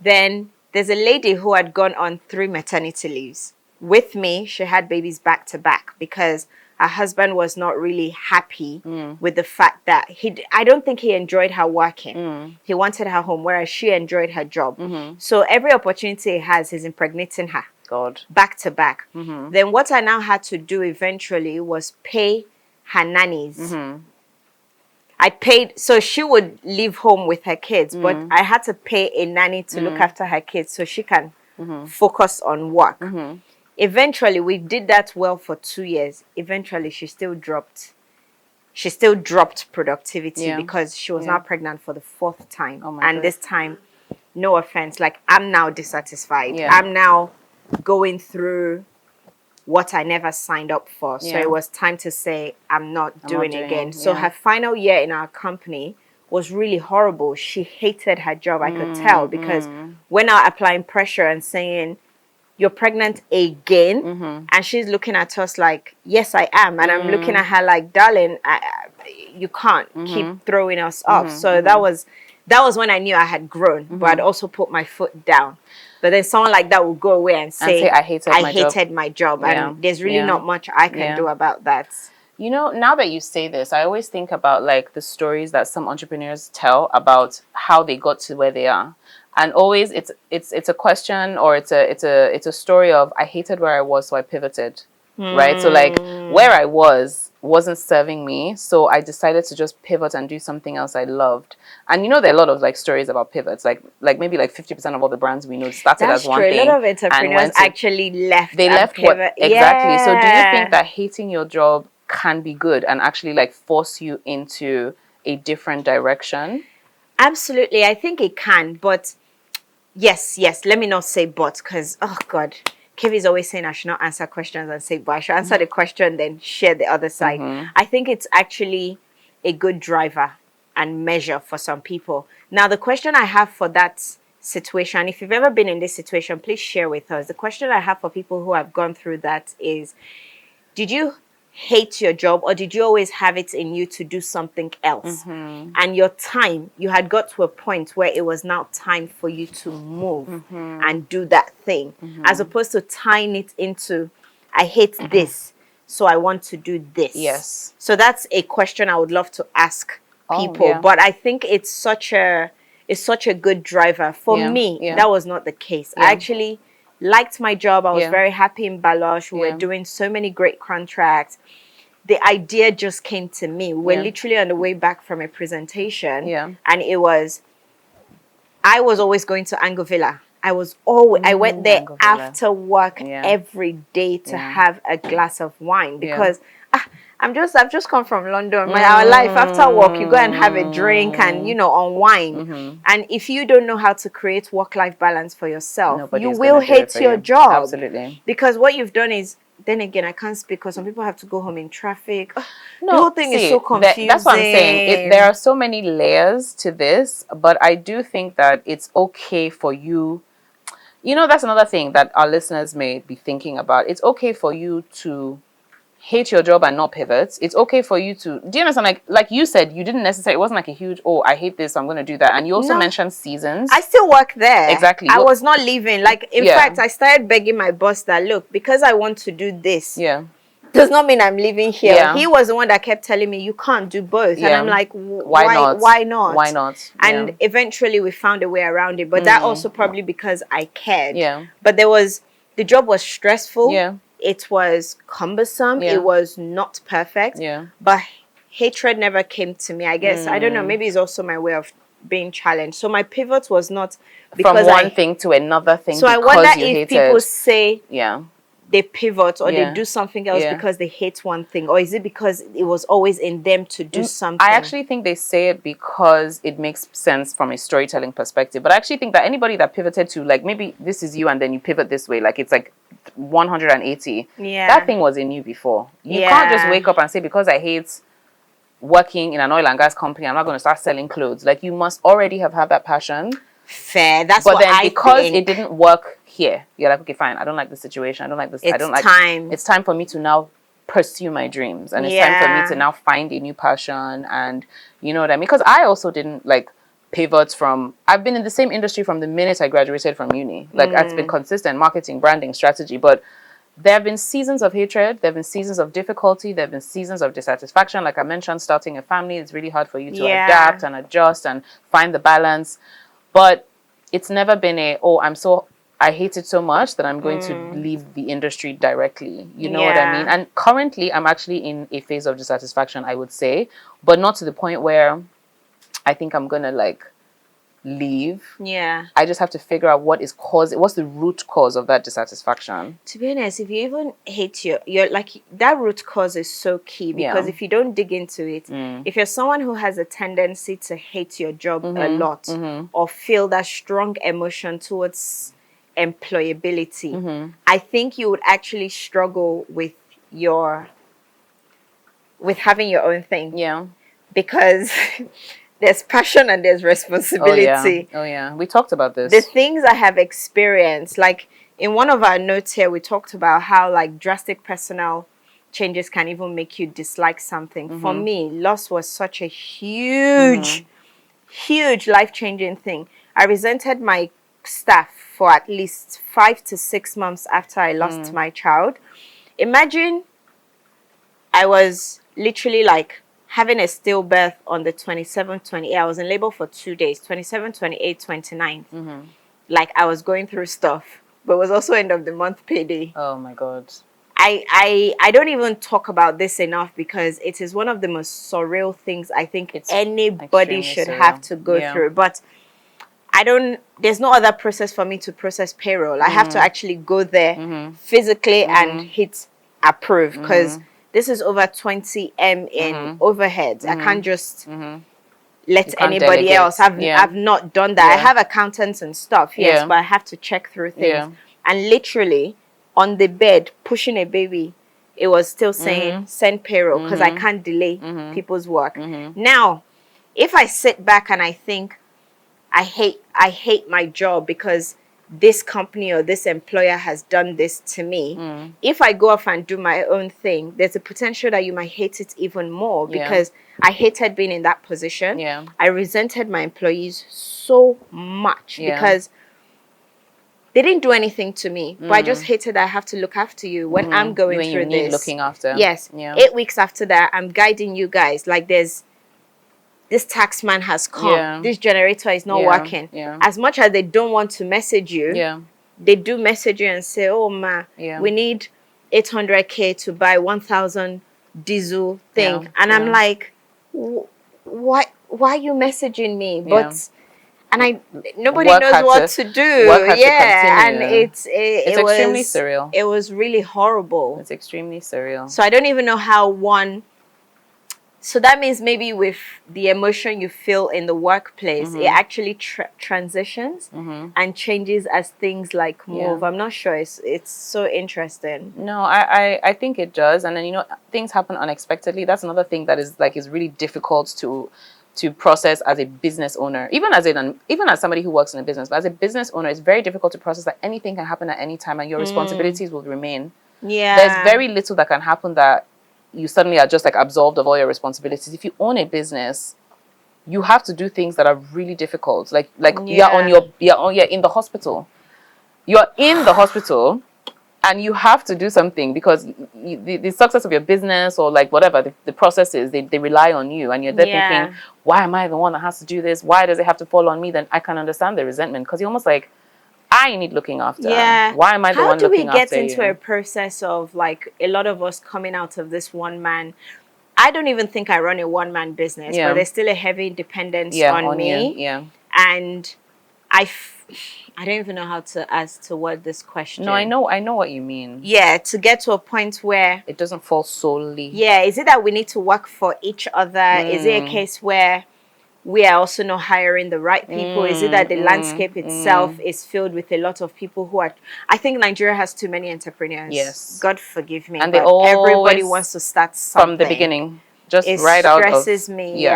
[SPEAKER 2] Then there's a lady who had gone on 3 maternity leaves. With me, she had babies back to back because her husband was not really happy with the fact that I don't think he enjoyed her working. He wanted her home, whereas she enjoyed her job. So every opportunity he has, he's impregnating her.
[SPEAKER 1] God.
[SPEAKER 2] Back to back. Then what I now had to do eventually was pay her nannies. I paid, so she would leave home with her kids, but I had to pay a nanny to look after her kids so she can focus on work. Eventually, we did that well for 2 years. Eventually, she still dropped productivity because she was now pregnant for the 4th time. And this time, no offense, I'm now dissatisfied. I'm now going through what I never signed up for. So it was time to say, I'm not doing it again. So her final year in our company was really horrible. She hated her job, I could tell, because we're now applying pressure and saying, you're pregnant again? And she's looking at us like, yes, I am. And I'm looking at her like, darling, you can't keep throwing us off. So that was when I knew I had grown, but I'd also put my foot down. But then someone like that will go away and say I hated my job. And there's really not much I can do about that.
[SPEAKER 1] Now that you say this, I always think about the stories that some entrepreneurs tell about how they got to where they are. And always it's a question, or it's a story of, I hated where I was, so I pivoted. right? So like where I wasn't serving me, so I decided to just pivot and do something else I loved. And there are a lot of like stories about pivots, like maybe like 50% of all the brands we know started
[SPEAKER 2] That's
[SPEAKER 1] as one
[SPEAKER 2] true.
[SPEAKER 1] thing.
[SPEAKER 2] A lot of entrepreneurs actually left.
[SPEAKER 1] They left
[SPEAKER 2] pivot.
[SPEAKER 1] Exactly. So do you
[SPEAKER 2] Yeah.
[SPEAKER 1] think that hating your job can be good and actually like force you into a different direction?
[SPEAKER 2] Absolutely, I think it can, but yes, let me not say but, because oh god, Kev is always saying I should not answer questions and say but. I should answer the question, then share the other side. I think it's actually a good driver and measure for some people. Now, the question I have for that situation, if you've ever been in this situation, please share with us. The question I have for people who have gone through that is, did you hate your job, or did you always have it in you to do something else? And your time, you had got to a point where it was now time for you to move and do that thing, as opposed to tying it into, I hate this, so I want to do this.
[SPEAKER 1] Yes.
[SPEAKER 2] So that's a question I would love to ask people. But I think it's such a good driver. For me, that was not the case. I actually liked my job. I was very happy in Baloch. We were doing so many great contracts. The idea just came to me. We were literally on the way back from a presentation. And I was always going to Angovilla. I went there after work every day to have a glass of wine, because I've just come from London. Our life after work, you go and have a drink and unwind. And if you don't know how to create work-life balance for yourself, you will hate your job.
[SPEAKER 1] Absolutely.
[SPEAKER 2] Because what you've done is, then again, I can't speak because some people have to go home in traffic. The whole thing is so confusing.
[SPEAKER 1] That's what I'm saying. There are so many layers to this, but I do think that it's okay for you. That's another thing that our listeners may be thinking about. It's okay for you to hate your job and not pivot. It's okay for you to, do you understand? Like you said, you didn't necessarily, it wasn't like a huge, oh, I hate this, so I'm going to do that. And you also mentioned seasons.
[SPEAKER 2] I still work there.
[SPEAKER 1] Exactly.
[SPEAKER 2] I was not leaving. Like, in fact, I started begging my boss that, look, because I want to do this, does not mean I'm leaving here. He was the one that kept telling me, you can't do both. And I'm like, why not? Why not?
[SPEAKER 1] Why not?
[SPEAKER 2] And eventually we found a way around it. But that also probably because I cared. But the job was stressful. It was cumbersome. It was not perfect. But hatred never came to me. I guess, I don't know, maybe it's also my way of being challenged. So my pivot was not because
[SPEAKER 1] from one thing to another thing.
[SPEAKER 2] So I wonder if people say they pivot or they do something else because they hate one thing, or is it because it was always in them to do something?
[SPEAKER 1] I actually think they say it because it makes sense from a storytelling perspective. But I actually think that anybody that pivoted to, like, maybe this is you and then you pivot this way, like it's like 180. That thing was in you before. You can't just wake up and say, because I hate working in an oil and gas company, I'm not going to start selling clothes. Like, you must already have had that passion.
[SPEAKER 2] Fair. That's
[SPEAKER 1] but
[SPEAKER 2] what
[SPEAKER 1] then
[SPEAKER 2] I
[SPEAKER 1] because
[SPEAKER 2] think.
[SPEAKER 1] It didn't work here, you're like, okay, fine, I don't like this situation, I don't like this, I don't like
[SPEAKER 2] time.
[SPEAKER 1] It's time for me to now pursue my dreams, and it's time for me to now find a new passion. And you know what I mean? Because I also didn't like pivot from, I've been in the same industry from the minute I graduated from uni. Like, it's been consistent marketing, branding, strategy, but there have been seasons of hatred, there have been seasons of difficulty, there have been seasons of dissatisfaction. Like I mentioned, starting a family, it's really hard for you to adapt and adjust and find the balance. But it's never been I hate it so much that I'm going to leave the industry directly. You know what I mean? And currently, I'm actually in a phase of dissatisfaction, I would say, but not to the point where I think I'm going to like leave. I just have to figure out what's the root cause of that dissatisfaction.
[SPEAKER 2] To be honest, if you even hate you're like, that root cause is so key, because if you don't dig into it, if you're someone who has a tendency to hate your job a lot, or feel that strong emotion towards employability, I think you would actually struggle with having your own thing. Because there's passion and there's responsibility.
[SPEAKER 1] Oh yeah. We talked about this.
[SPEAKER 2] The things I have experienced, like in one of our notes here, we talked about how like drastic personal changes can even make you dislike something. For me, loss was such a huge life-changing thing. I resented my staff for at least 5 to 6 months after I lost my child. Imagine I was literally like having a stillbirth on the 27th, 28th. I was in labor for 2 days, 27th, 28th, 29th. Like, I was going through stuff, but it was also end of the month payday.
[SPEAKER 1] Oh my God.
[SPEAKER 2] I don't even talk about this enough because it is one of the most surreal things I think anybody should have to go through. But there's no other process for me to process payroll. I have to actually go there physically and hit approve, because this is over 20 M in overheads. I can't just let anybody delegate. Else. I've not done that. I have accountants and stuff, yes, but I have to check through things. And literally on the bed pushing a baby, it was still saying send payroll, because I can't delay people's work. Now, if I sit back and I think I hate my job because this company or this employer has done this to me, if I go off and do my own thing, there's a potential that you might hate it even more, because I hated being in that position. I resented my employees so much because they didn't do anything to me, but I just hated that I have to look after you when I'm going through this.
[SPEAKER 1] Looking after.
[SPEAKER 2] Yes. 8 weeks after that, I'm guiding you guys. Like, this tax man has come. This generator is not working. As much as they don't want to message you, they do message you and say, oh, ma, we need 800K to buy 1,000 diesel thing. And I'm like, why are you messaging me? But and nobody knows what to do. And it's extremely surreal. It was really horrible.
[SPEAKER 1] It's extremely surreal.
[SPEAKER 2] So I don't even know how one. So that means maybe with the emotion you feel in the workplace, it actually transitions and changes as things like move. I'm not sure. It's so interesting.
[SPEAKER 1] No, I think it does. And then, things happen unexpectedly. That's another thing that is really difficult to process as a business owner. Even as somebody who works in a business, but as a business owner, it's very difficult to process that anything can happen at any time and your responsibilities will remain. There's very little that can happen that you suddenly are just like absolved of all your responsibilities. If you own a business, you have to do things that are really difficult. Like you're in the hospital. You're in the hospital and you have to do something because the success of your business or like whatever the process is, they rely on you, and you're there thinking, why am I the one that has to do this? Why does it have to fall on me? Then I can understand the resentment, because you're almost like, I need looking after. Why am I the one looking after you?
[SPEAKER 2] How do we get into a process of, like, a lot of us coming out of this one man? I don't even think I run a one man business, but there's still a heavy dependence on me. And I don't even know how to word this question.
[SPEAKER 1] No, I know what you mean.
[SPEAKER 2] To get to a point where
[SPEAKER 1] it doesn't fall solely.
[SPEAKER 2] Is it that we need to work for each other? Is it a case where we are also not hiring the right people? Is it that the landscape itself is filled with a lot of people who are... I think Nigeria has too many entrepreneurs.
[SPEAKER 1] Yes.
[SPEAKER 2] God forgive me.
[SPEAKER 1] And
[SPEAKER 2] but everybody wants to start something.
[SPEAKER 1] From the beginning. Just right out of...
[SPEAKER 2] It stresses me,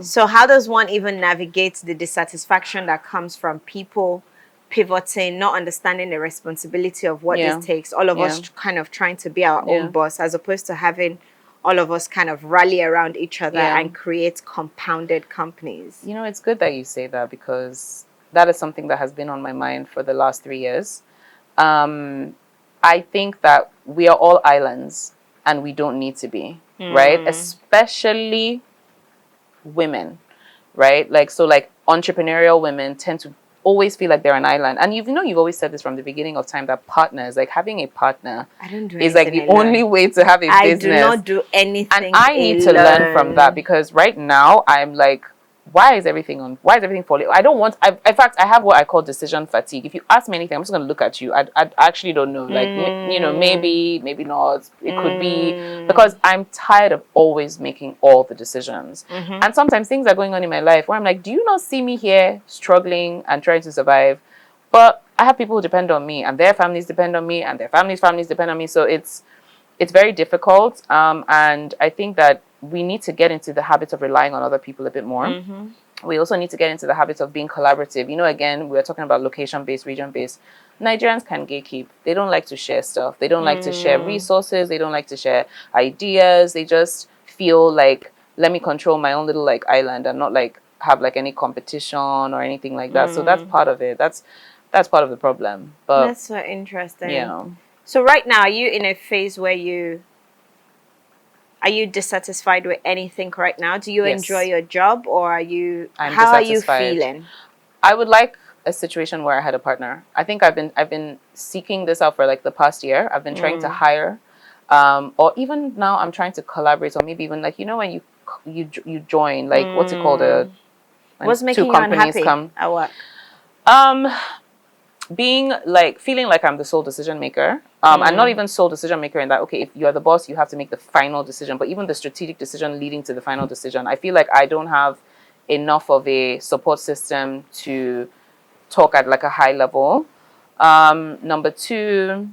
[SPEAKER 2] So how does one even navigate the dissatisfaction that comes from people pivoting, not understanding the responsibility of what this takes? All of us kind of trying to be our own boss, as opposed to having all of us kind of rally around each other and create compounded companies.
[SPEAKER 1] It's good that you say that, because that is something that has been on my mind for the last 3 years. I think that we are all islands and we don't need to be, right? Especially women, right? Like entrepreneurial women tend to always feel like they're an island. And you've always said this from the beginning of time, that partners, like having a partner is like the only way to have a business.
[SPEAKER 2] I do not do anything
[SPEAKER 1] and I need to learn from that, because right now I'm like, why is everything falling? In fact, I have what I call decision fatigue. If you ask me anything, I'm just going to look at you. I actually don't know. Like, maybe not. It could be because I'm tired of always making all the decisions. And sometimes things are going on in my life where I'm like, do you not see me here struggling and trying to survive? But I have people who depend on me, and their families depend on me, and their families depend on me. So it's very difficult. And I think that we need to get into the habit of relying on other people a bit more. We also need to get into the habit of being collaborative. Again, we were talking about location-based, region-based. Nigerians can gatekeep. They don't like to share stuff. They don't like to share resources. They don't like to share ideas. They just feel like, let me control my own little like island and not like have like any competition or anything like that. So that's part of it. That's part of the problem. But
[SPEAKER 2] that's so interesting. So right now, are you in a phase where are you dissatisfied with anything right now? Do you enjoy your job, or how are you feeling?
[SPEAKER 1] I would like a situation where I had a partner. I think I've been seeking this out for like the past year. I've been trying to hire, or even now I'm trying to collaborate, or maybe even like, you know, when you join, like what's it called,
[SPEAKER 2] what's making
[SPEAKER 1] two
[SPEAKER 2] you
[SPEAKER 1] companies
[SPEAKER 2] unhappy
[SPEAKER 1] come.
[SPEAKER 2] at work?
[SPEAKER 1] Being like, feeling like I'm the sole decision maker, and not even sole decision maker in that, okay, if you're the boss, you have to make the final decision, but even the strategic decision leading to the final decision. I feel like I don't have enough of a support system to talk at like a high level. Number two,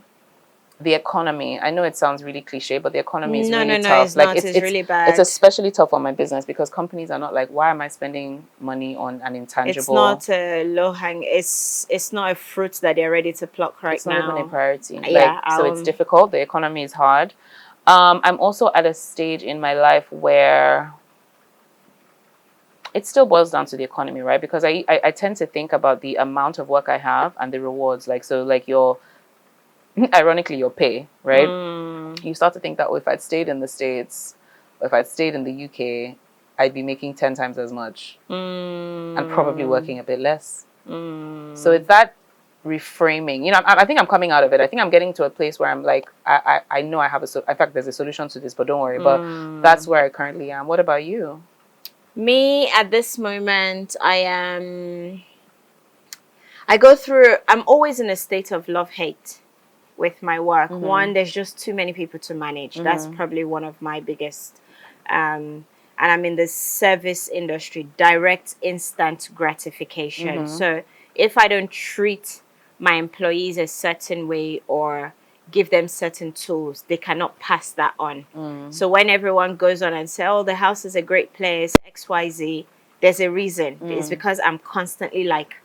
[SPEAKER 1] the economy. I know it sounds really cliche, but the economy is really tough.
[SPEAKER 2] It's like not. It's really bad.
[SPEAKER 1] It's especially tough on my business because companies are not like, why am I spending money on an intangible?
[SPEAKER 2] It's not a low hang. It's not a fruit that they're ready to pluck right now.
[SPEAKER 1] It's not even a priority.
[SPEAKER 2] Yeah.
[SPEAKER 1] So it's difficult. The economy is hard. I'm also at a stage in my life where it still boils down to the economy, right? Because I tend to think about the amount of work I have and the rewards. Like, so like ironically, your pay, right? You start to think that, oh, if I'd stayed in the States, or if I'd stayed in the UK, I'd be making 10 times as much and probably working a bit less. So it's that reframing. You know, I think I'm coming out of it. I think I'm getting to a place where I'm like, I know I have in fact, there's a solution to this, but don't worry. But that's where I currently am. What about you?
[SPEAKER 2] Me, at this moment, I'm always in a state of love-hate with my work. One, there's just too many people to manage. That's probably one of my biggest. And I'm in the service industry, direct, instant gratification. So if I don't treat my employees a certain way or give them certain tools, they cannot pass that on. So when everyone goes on and say, oh, the house is a great place, XYZ, there's a reason. It's because I'm constantly like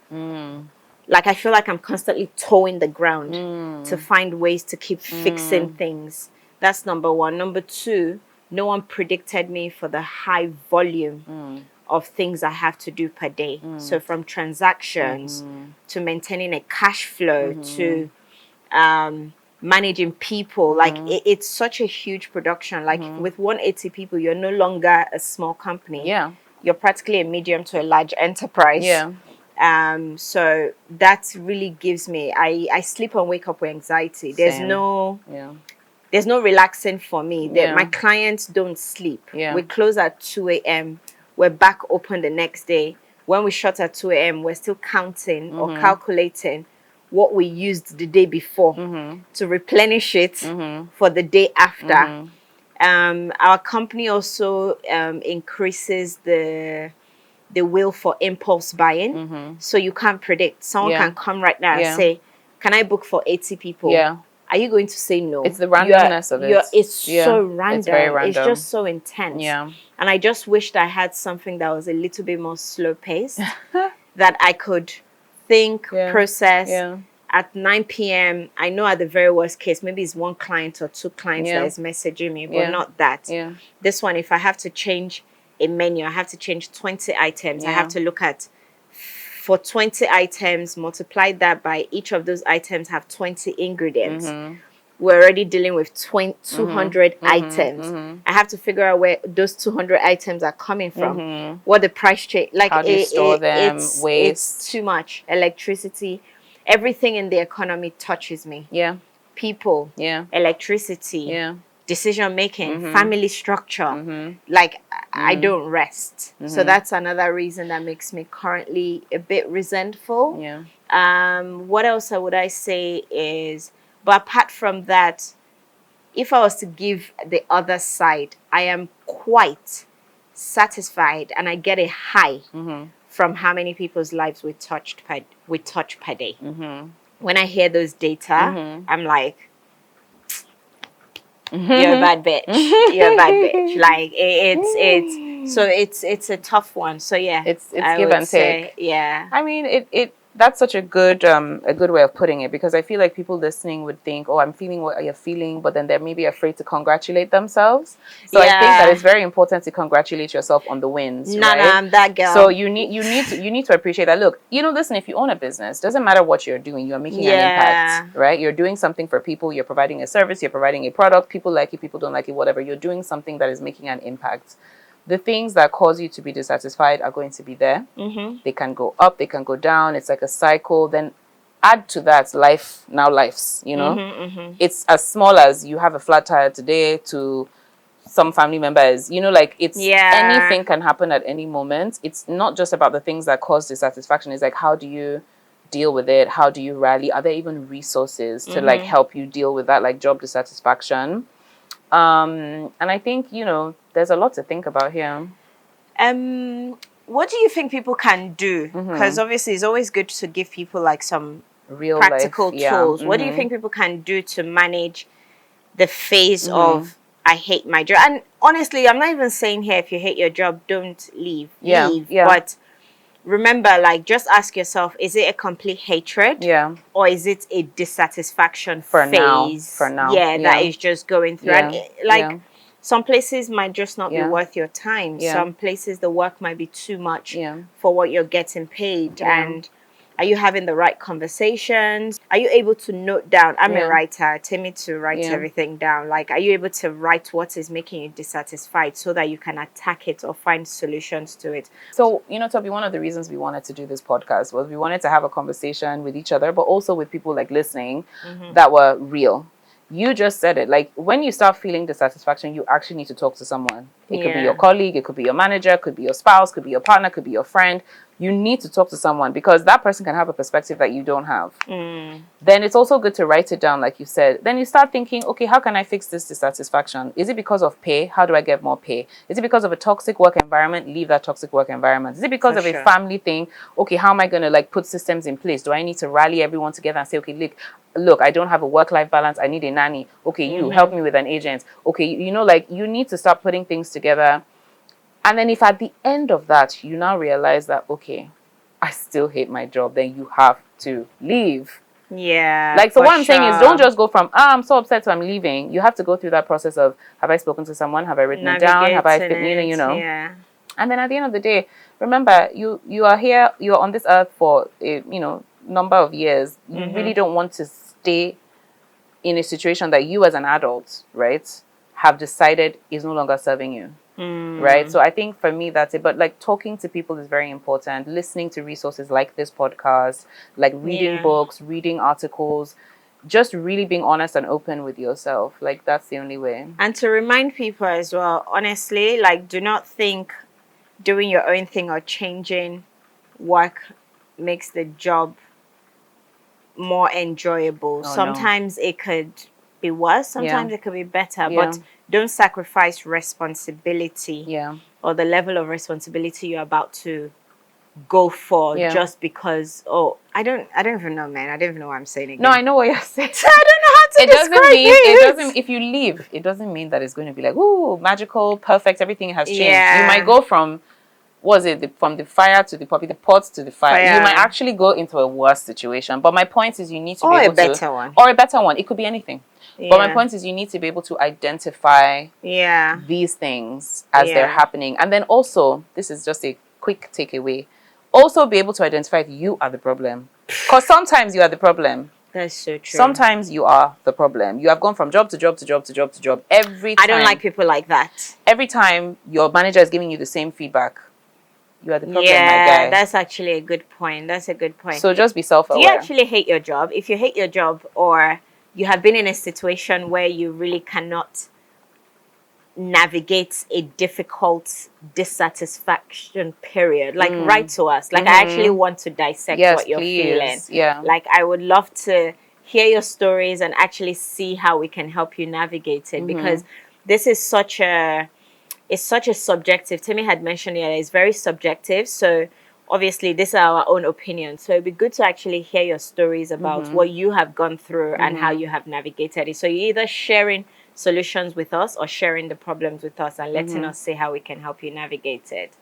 [SPEAKER 2] I feel like I'm constantly toeing the ground to find ways to keep fixing things. That's number one. Number two, no one predicted me for the high volume of things I have to do per day. So from transactions to maintaining a cash flow to managing people, like it's such a huge production. Like with 180 people, you're no longer a small company.
[SPEAKER 1] Yeah.
[SPEAKER 2] You're practically a medium to a large enterprise.
[SPEAKER 1] Yeah.
[SPEAKER 2] So that really gives me, I sleep and wake up with anxiety. There's no relaxing for me. My clients don't sleep. We close at 2 a.m. We're back open the next day. When we shut at 2 a.m., we're still counting or calculating what we used the day before to replenish it for the day after. Our company also increases the will for impulse buying. So you can't predict. Someone can come right now and say, can I book for 80 people? Are you going to say no?
[SPEAKER 1] It's the randomness of it.
[SPEAKER 2] It's so random.
[SPEAKER 1] It's very random.
[SPEAKER 2] It's just so intense. And I just wished I had something that was a little bit more slow paced, that I could think, process. At 9 p.m., I know at the very worst case, maybe it's one client or two clients that is messaging me, but not that. This one, if I have to change a menu, I have to change 20 items. I have to look at, for 20 items, multiply that by each of those items have 20 ingredients. We're already dealing with 200 items. I have to figure out where those 200 items are coming from, what the price change, like
[SPEAKER 1] how do you store them, waste.
[SPEAKER 2] It's too much. Electricity, everything in the economy touches me. People, electricity, decision making, family structure. Like I don't rest. So that's another reason that makes me currently a bit resentful. What else would I say is, but apart from that, if I was to give the other side, I am quite satisfied and I get a high from how many people's lives we touch per day. When I hear those data, I'm like, you're a bad bitch. You're a bad bitch. Like it's a tough one. So yeah,
[SPEAKER 1] it's give and take.
[SPEAKER 2] Yeah.
[SPEAKER 1] I mean, that's such a good way of putting it, because I feel like people listening would think, oh, I'm feeling what you're feeling, but then they're maybe afraid to congratulate themselves. So I think that it's very important to congratulate yourself on the wins.
[SPEAKER 2] No, I'm that girl.
[SPEAKER 1] So you need to appreciate that. Look, listen, if you own a business, doesn't matter what you're doing, you're making an impact, right? You're doing something for people, you're providing a service, you're providing a product, people like it, people don't like it, whatever. You're doing something that is making an impact. the things that cause you to be dissatisfied are going to be there. They can go up, they can go down. It's like a cycle. Then add to that life, now lives, you know. It's as small as you have a flat tire today to some family members, you know, like it's anything can happen at any moment. It's not just about the things that cause dissatisfaction. It's like, how do you deal with it? How do you rally? Are there even resources to like help you deal with that, like job dissatisfaction? And I think, you know, there's a lot to think about here.
[SPEAKER 2] What do you think people can do? Because obviously it's always good to give people like some real practical tools. What do you think people can do to manage the phase of I hate my job? And honestly, I'm not even saying here if you hate your job, don't leave. Leave. But remember, like, just ask yourself, is it a complete hatred? Or is it a dissatisfaction phase?
[SPEAKER 1] For now.
[SPEAKER 2] That is just going through. And some places might just not be worth your time. Some places the work might be too much for what you're getting paid. And are you having the right conversations? Are you able to note down? I'm a writer. Temi to write everything down. Like, are you able to write what is making you dissatisfied so that you can attack it or find solutions to it?
[SPEAKER 1] So, you know, Tobi, one of the reasons we wanted to do this podcast was we wanted to have a conversation with each other, but also with people like listening that were real. You just said it. Like, when you start feeling dissatisfaction, you actually need to talk to someone. It could be your colleague, it could be your manager, could be your spouse, could be your partner, could be your friend. You need to talk to someone because that person can have a perspective that you don't have. Then it's also good to write it down, like you said. Then you start thinking, okay, how can I fix this dissatisfaction? Is it because of pay? How do I get more pay? Is it because of a toxic work environment? Leave that toxic work environment. Is it because of a family thing? Okay, how am I going to like put systems in place? Do I need to rally everyone together and say, okay, look, I don't have a work-life balance. I need a nanny. Okay, you help me with an agent. Okay, you know, like you need to start putting things together. And then if at the end of that, you now realize that, okay, I still hate my job, then you have to leave. Like, so what I'm saying is don't just go from, I'm so upset, so I'm leaving. You have to go through that process of, have I spoken to someone? Have I written it down? Have I, you know? And then at the end of the day, remember, you are here, you're on this earth for a, you know, number of years. You really don't want to stay in a situation that you as an adult, right, have decided is no longer serving you. Right. So I think for me, that's it. But like talking to people is very important. Listening to resources like this podcast, like reading books, reading articles, just really being honest and open with yourself. Like that's the only way.
[SPEAKER 2] And to remind people as well, honestly, like do not think doing your own thing or changing work makes the job more enjoyable. Sometimes it could be worse. Sometimes it could be better. But don't sacrifice responsibility or the level of responsibility you're about to go for just because I don't even know, man. I don't even know what I'm saying again.
[SPEAKER 1] No, I know what you're saying.
[SPEAKER 2] I don't know how to describe it.
[SPEAKER 1] If you leave, it doesn't mean that it's going to be like, ooh, magical, perfect, everything has changed. You might go from from the fire to the puppy, the pot to the fire. You might actually go into a worse situation. But my point is you need to be able to... Or a better one. It could be anything. But my point is you need to be able to identify these things as they're happening. And then also, this is just a quick takeaway, also be able to identify if you are the problem. Because sometimes you are the problem.
[SPEAKER 2] That's so true.
[SPEAKER 1] Sometimes you are the problem. You have gone from job to job to job to job to job. Every time...
[SPEAKER 2] I don't like people like that.
[SPEAKER 1] Every time your manager is giving you the same feedback, you are the problem, my guy.
[SPEAKER 2] That's actually a good point. That's a good point.
[SPEAKER 1] So just be self-aware.
[SPEAKER 2] Do you actually hate your job? If you hate your job or you have been in a situation where you really cannot navigate a difficult dissatisfaction period, like write to us. Like I actually want to dissect what you're feeling. Like I would love to hear your stories and actually see how we can help you navigate it because this is such a subjective. Temi had mentioned it's very subjective. So obviously, these are our own opinions. So it'd be good to actually hear your stories about what you have gone through and how you have navigated it. So you're either sharing solutions with us or sharing the problems with us and letting us see how we can help you navigate it.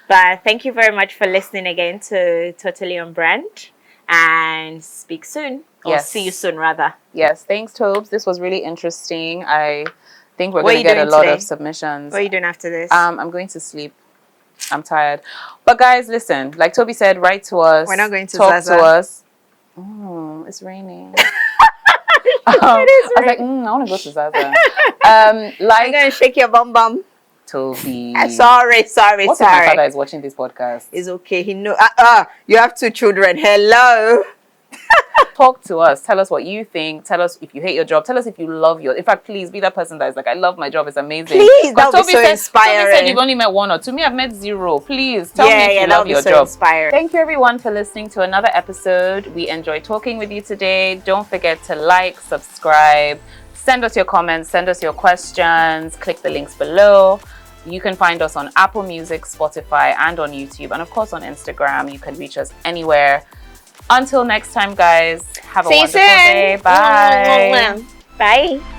[SPEAKER 2] But thank you very much for listening again to Totally On Brand, and speak soon. Or see you soon, rather.
[SPEAKER 1] Yes, thanks, Tobes. This was really interesting. I think we're going to get a lot of submissions.
[SPEAKER 2] What are you doing after this?
[SPEAKER 1] I'm going to sleep. I'm tired. But guys, listen, like Tobi said, write to us.
[SPEAKER 2] We're not going to
[SPEAKER 1] talk
[SPEAKER 2] Zaza.
[SPEAKER 1] to us. It's raining. I was like, I want to go to Zaza.
[SPEAKER 2] I'm going to shake your bum bum.
[SPEAKER 1] Tobi.
[SPEAKER 2] Sorry.
[SPEAKER 1] What if my father is watching this podcast?
[SPEAKER 2] It's okay. He know. You have 2 children. Hello.
[SPEAKER 1] Talk to us. Tell us what you think. Tell us if you hate your job. Tell us if you love your. In fact, please be that person that is like, I love my job. It's amazing.
[SPEAKER 2] Please, that would be so inspiring.
[SPEAKER 1] Tobi said you've only met 1 or 2. Me, I've met 0. Please tell me if you love your job.
[SPEAKER 2] Inspiring.
[SPEAKER 1] Thank you everyone for listening to another episode. We enjoyed talking with you today. Don't forget to like, subscribe, send us your comments, send us your questions. Click the links below. You can find us on Apple Music, Spotify, and on YouTube, and of course on Instagram. You can reach us anywhere. Until next time, guys, have a wonderful day. Bye.
[SPEAKER 2] Bye.